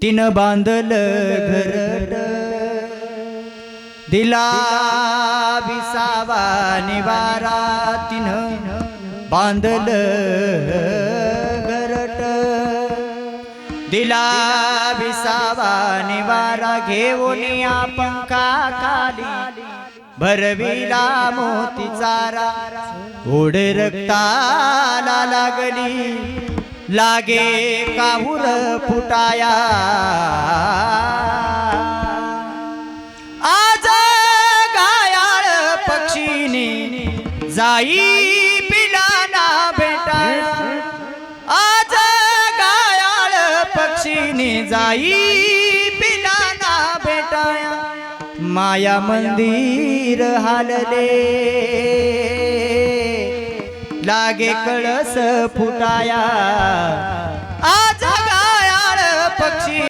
तिन बांधल घर दिला विसावा निवारा तिन बांधल घरट दिला विसावा निवारा घेऊन या पंखा खाली भरविला मोती चारा ओढ रक्ताला लागली लागे काहुर फुटाया आज घायाळ पक्षीने जाई पिलाना भेटाया आज घायाळ पक्षीने जाई पिलाना भेटाया माया मंदिर हालले लागे कळस फुटाया आज घायाळ पक्षी